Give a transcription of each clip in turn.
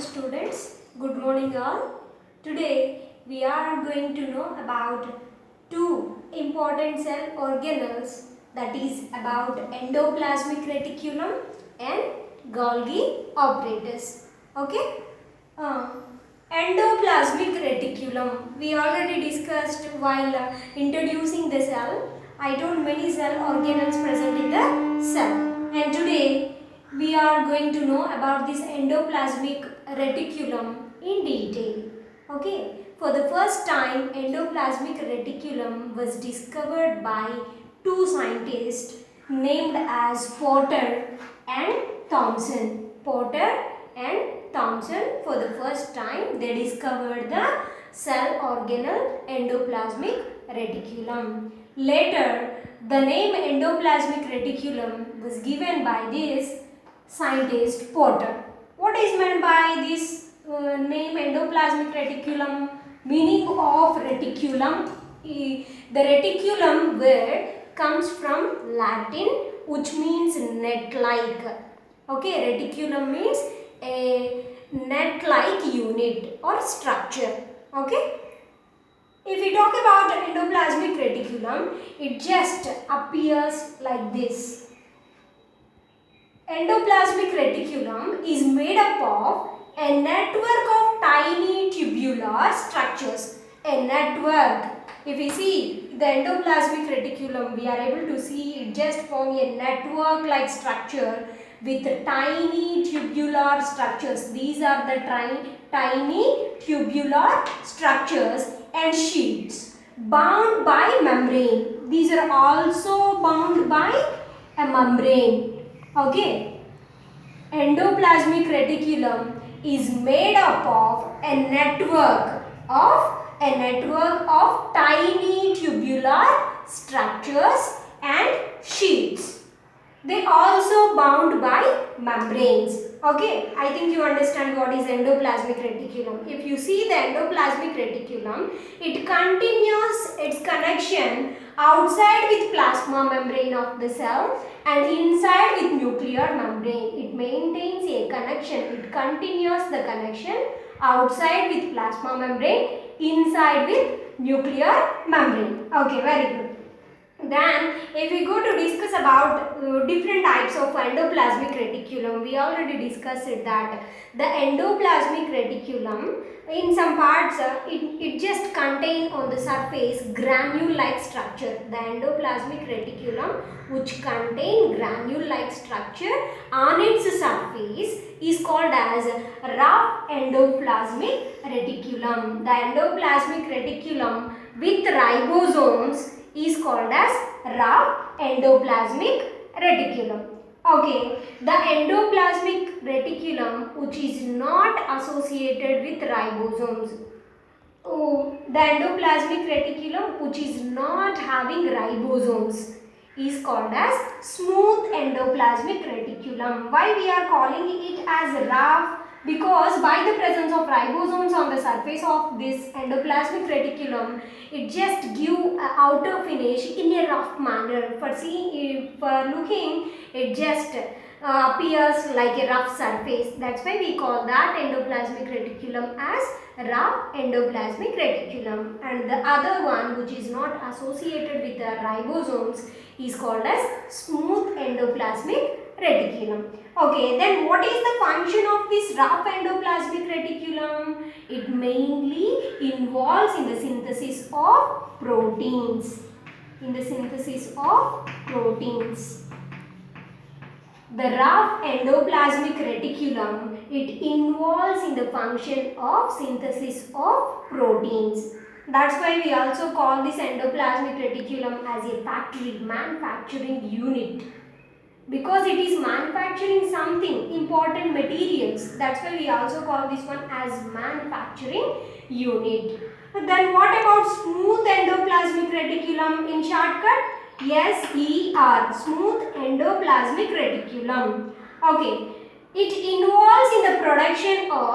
students. Good morning all. Today we are going to know about two important cell organelles, that is about endoplasmic reticulum and Golgi apparatus. Okay? Endoplasmic reticulum we already discussed while introducing the cell. I told many cell organelles present in the cell, and today we are going to know about this endoplasmic reticulum in detail. Okay, for the first time endoplasmic reticulum was discovered by two scientists named as Porter and Thomson. Porter and Thomson, for the first time they discovered the cell organelle endoplasmic reticulum. Later, the name endoplasmic reticulum was given by this scientist Porter. What is meant by this name endoplasmic reticulum? Meaning of reticulum, the reticulum word comes from Latin, which means net-like. Okay, reticulum means a net-like unit or structure. Okay. If we talk about endoplasmic reticulum, it just appears like this. Endoplasmic reticulum is made up of a network of tiny tubular structures. A network. If we see the endoplasmic reticulum, we are able to see it just form a network like structure with tiny tubular structures. These are the tiny tubular structures and sheets bound by membrane. These are also bound by a membrane. Okay, endoplasmic reticulum is made up of a network of tiny tubular structures and sheets. They also bound by membranes. Okay, I think you understand what is endoplasmic reticulum. If you see the endoplasmic reticulum, it continues its connection outside with plasma membrane of the cell and inside with nuclear membrane. It maintains a connection. It continues the connection outside with plasma membrane, inside with nuclear membrane. Okay, very good. Then, if we go to discuss about different types of endoplasmic reticulum, we already discussed it that the endoplasmic reticulum, in some parts, it just contain on the surface granule-like structure. The endoplasmic reticulum, which contain granule-like structure on its surface, is called as rough endoplasmic reticulum. The endoplasmic reticulum with ribosomes is called as rough endoplasmic reticulum. Okay, the endoplasmic reticulum which is not associated with ribosomes. The endoplasmic reticulum which is not having ribosomes is called as smooth endoplasmic reticulum. Why we are calling it as rough? Because by the presence of ribosomes on the surface of this endoplasmic reticulum, it just give outer finish in a rough manner. For seeing, for looking, it just appears like a rough surface. That's why we call that endoplasmic reticulum as rough endoplasmic reticulum. And the other one which is not associated with the ribosomes is called as smooth endoplasmic reticulum. Okay, then what is the function of this rough endoplasmic reticulum? It mainly involves in the synthesis of proteins. The rough endoplasmic reticulum, it involves in the function of synthesis of proteins. That's why we also call this endoplasmic reticulum as a manufacturing unit. Because it is manufacturing something, important materials. That's why we also call this one as manufacturing unit. Then what about smooth endoplasmic reticulum in shortcut? SER, smooth endoplasmic reticulum. Okay, it involves in the production of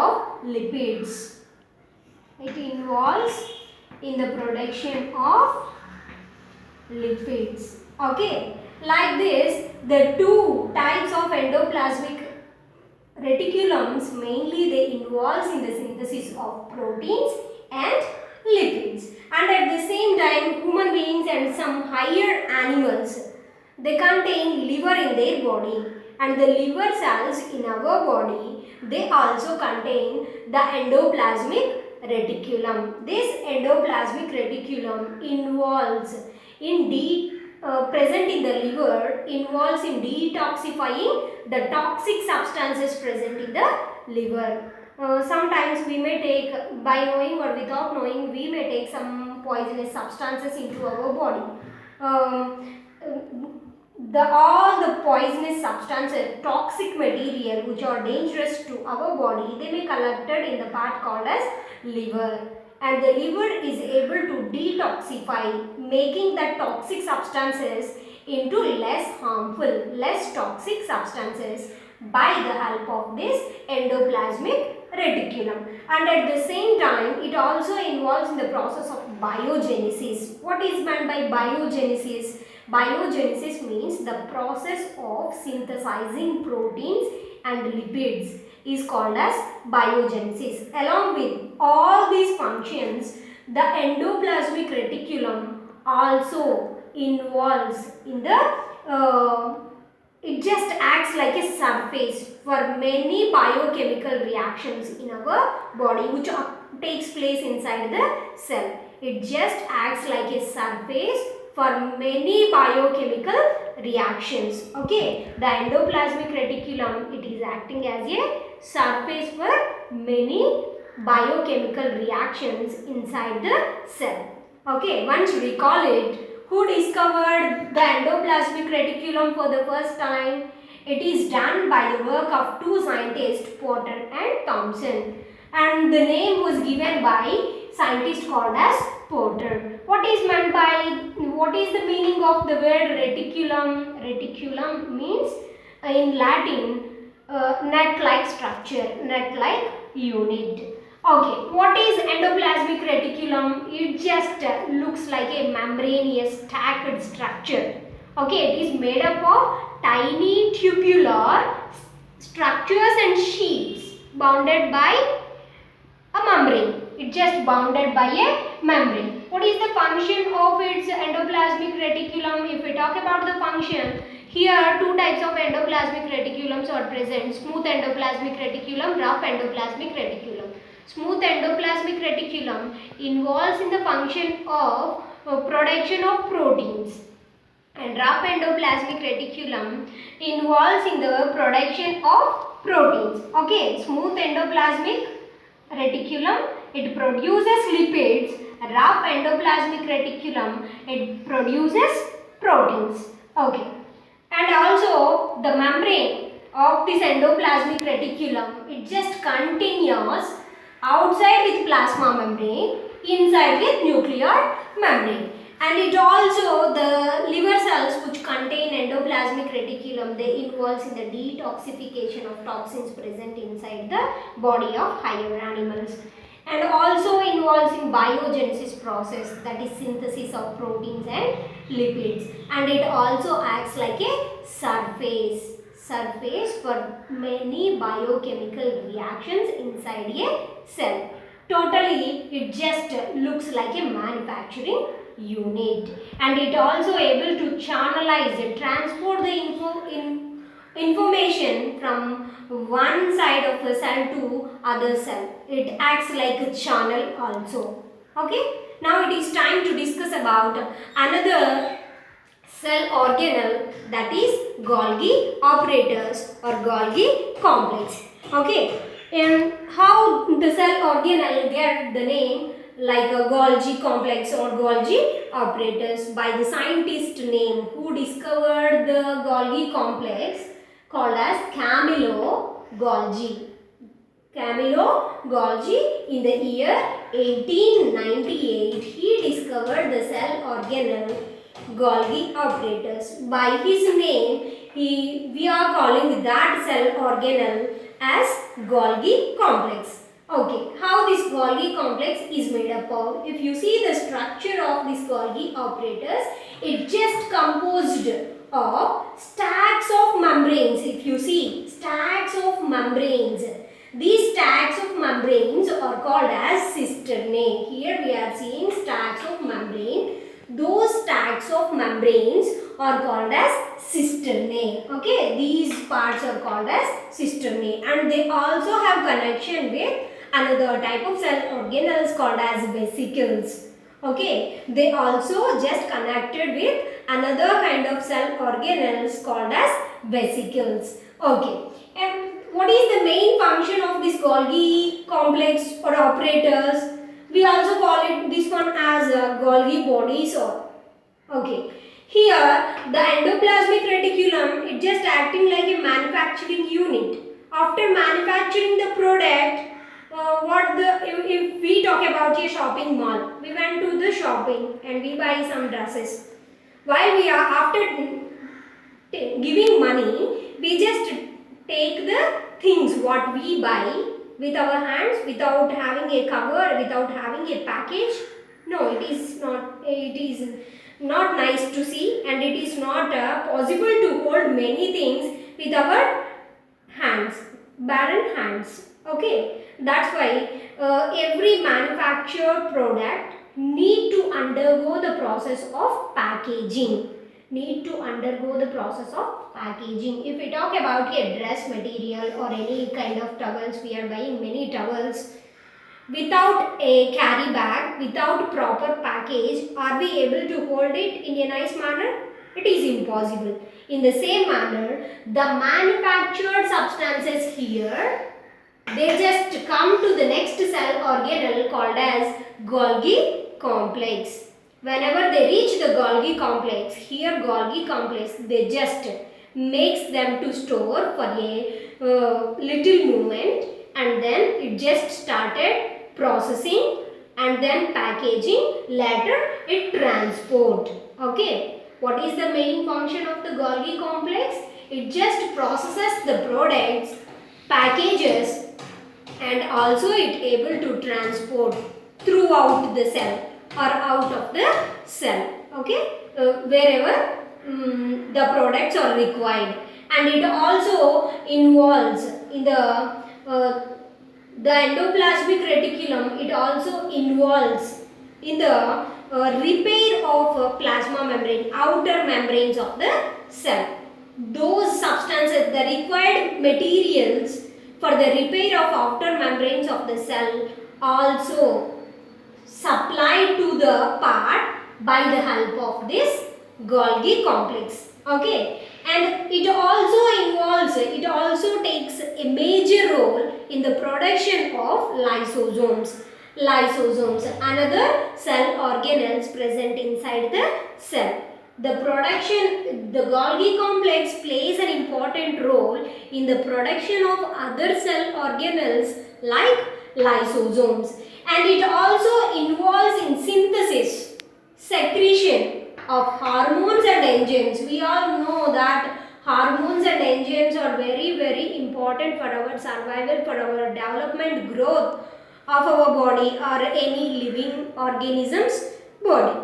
lipids. Okay, like this, the two types of endoplasmic reticulums mainly they involve of proteins and lipids. And at the same time, human beings and some higher animals, they contain liver in their body, and the liver cells in our body, they also contain the endoplasmic reticulum. This endoplasmic reticulum involves in present in the liver, involves in detoxifying the toxic substances present in the liver. Sometimes we may take, by knowing or without knowing, we may take some poisonous substances into our body. All the poisonous substances, toxic material which are dangerous to our body, they may be collected in the part called as liver, and the liver is able to detoxify, making the toxic substances into less harmful, less toxic substances by the help of this endoplasmic reticulum. And at the same time, it also involves in the process of biogenesis. What is meant by biogenesis? Biogenesis means the process of synthesizing proteins and lipids is called as biogenesis. Along with all these functions, the endoplasmic reticulum also involves in the it just acts like a surface for many biochemical reactions in our body which takes place inside the cell. It just acts like a surface for many biochemical reactions. Okay, the endoplasmic reticulum, it is acting as a surface for many biochemical reactions inside the cell. Okay, once recall it. Who discovered the endoplasmic reticulum for the first time? It is done by the work of two scientists, Porter and Thomson, and the name was given by scientist called as Porter. What is the meaning of the word reticulum? Reticulum means in Latin nut-like structure, nut-like unit. Okay, what is endoplasmic reticulum? It just looks like a membranous stacked structure. Okay, it is made up of tiny tubular structures and sheets bounded by a membrane. It just bounded by a membrane. What is the function of its endoplasmic reticulum? If we talk about the function, here two types of endoplasmic reticulums are present: smooth endoplasmic reticulum, rough endoplasmic reticulum. Smooth endoplasmic reticulum involves in the function of production of proteins, and rough endoplasmic reticulum involves in the production of proteins. Okay, smooth endoplasmic reticulum, it produces lipids. Rough endoplasmic reticulum, it produces proteins. Okay, and also the membrane of this endoplasmic reticulum, it just continues outside with plasma membrane, inside with nuclear membrane. And it also, the liver cells which contain endoplasmic reticulum, they involves in the detoxification of toxins present inside the body of higher animals, and also involves in biogenesis process, that is synthesis of proteins and lipids, and it also acts like a surface for many biochemical reactions inside a cell. Totally, it just looks like a manufacturing unit, and it also able to channelize, transport the information from one side of a cell to other cell. It acts like a channel also. Okay, now it is time to discuss about another cell organelle, that is Golgi apparatus or Golgi complex. Okay, and how the cell organelle get the name like a Golgi complex or Golgi apparatus? By the scientist name who discovered the Golgi complex, called as Camillo Golgi. Camillo Golgi, in the year 1898, he discovered the cell organelle Golgi apparatus. By his name, we are calling that cell organelle as Golgi complex. Okay, how this Golgi complex is made up of? If you see the structure of this Golgi apparatus, it just composed of stacks of membranes. If you see stacks of membranes, these stacks of membranes membranes are called as cisternae. Here we are seeing stacks of membrane. Those stacks of membranes are called as cisternae. Okay, these parts are called as cisternae, and they also have connection with another type of cell organelles called as vesicles. Okay, they also just connected with another kind of cell organelles called as vesicles. Okay, and what is the main function of this Golgi complex or operators? We also call it this one as Golgi bodies. Or okay, here the endoplasmic reticulum is just acting like a manufacturing unit. After manufacturing the product, if we talk about a shopping mall, we went to the shopping and we buy some dresses. While we are after giving money, we just take the things what we buy with our hands without having a cover, without having a package. No, it is not nice to see, and it is not possible to hold many things with our hands, barren hands. Okay, that's why every manufactured product need to undergo the process of packaging. If we talk about a dress material or any kind of towels, we are buying many towels. Without a carry bag, without proper package, are we able to hold it in a nice manner? It is impossible. In the same manner, the manufactured substances here, they just come to the next cell organelle called as Golgi complex. Whenever they reach the Golgi complex, here Golgi complex, they just makes them to store for a little moment, and then it just started processing and then packaging, later it transport. Okay, what is the main function of the Golgi complex? It just processes the products, packages, and also it able to transport throughout the cell or out of the cell. Okay, wherever the products are required, and it also involves in the endoplasmic reticulum. It also involves in the repair of plasma membrane, outer membranes of the cell. Those substances, the required materials for the repair of outer membranes of the cell, also supplied to the part by the help of this Golgi complex. Okay, and it also takes a major role in the production of lysosomes. Another cell organelles present inside the cell. The Golgi complex plays an important role in the production of other cell organelles like lysosomes, and it also involves in synthesis, secretion of hormones and enzymes. We all know that hormones and enzymes are very important for our survival, for our development, growth of our body or any living organism's body.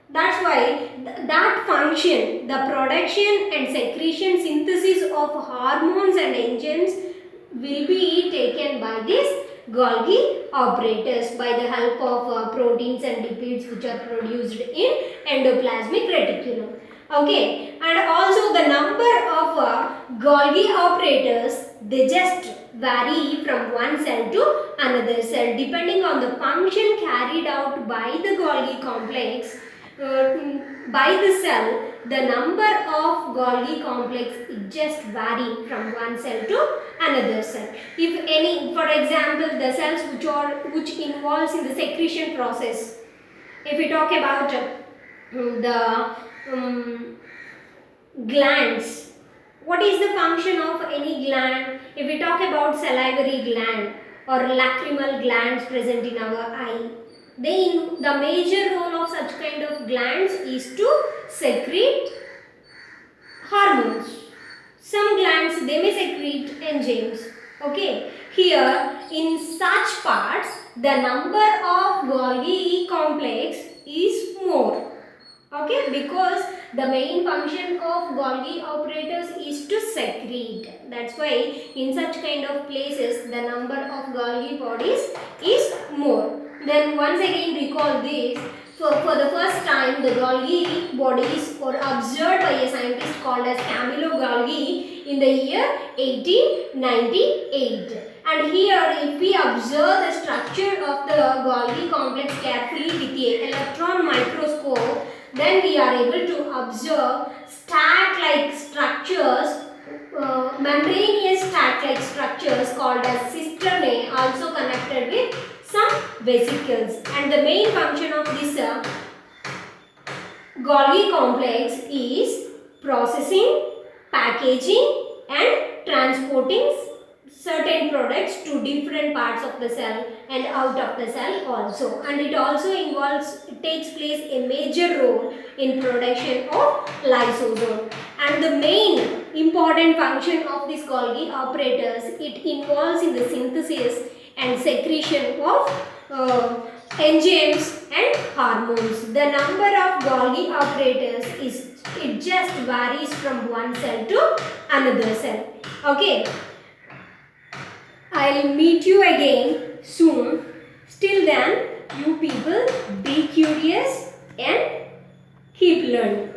That's why that function, the production and secretion, synthesis of hormones and enzymes will be taken by these Golgi operators by the help of proteins and lipids which are produced in endoplasmic reticulum. Okay, and also the number of Golgi operators, they just vary from one cell to another cell depending on the function carried out by the Golgi complex. By the cell, the number of Golgi complex just vary from one cell to another cell. If any, for example, the cells which involves in the secretion process, if we talk about the glands, what is the function of any gland? If we talk about salivary gland or lacrimal glands present in our eye, the major role of such kind of glands is to secrete hormones. Some glands, they may secrete enzymes. Okay, here in such parts the number of Golgi complex is more. Okay, because the main function of Golgi operators is to secrete. That's why in such kind of places the number of Golgi bodies is more. Then once again recall this. For the first time, the Golgi bodies were observed by a scientist called as Camillo Golgi in the year 1898. And here, if we observe the structure of the Golgi complex carefully with an electron microscope, then we are able to observe stack-like structures, membranous stack-like structures called as cisternae, also connected with some vesicles. And the main function of this Golgi complex is processing, packaging and transporting certain products to different parts of the cell and out of the cell also. And it also takes place a major role in production of lysosome. And the main important function of these Golgi operators, it involves in the synthesis and secretion of enzymes and hormones. The number of Golgi operators it just varies from one cell to another cell. Okay. I'll meet you again soon. Till then, you people be curious and keep learning.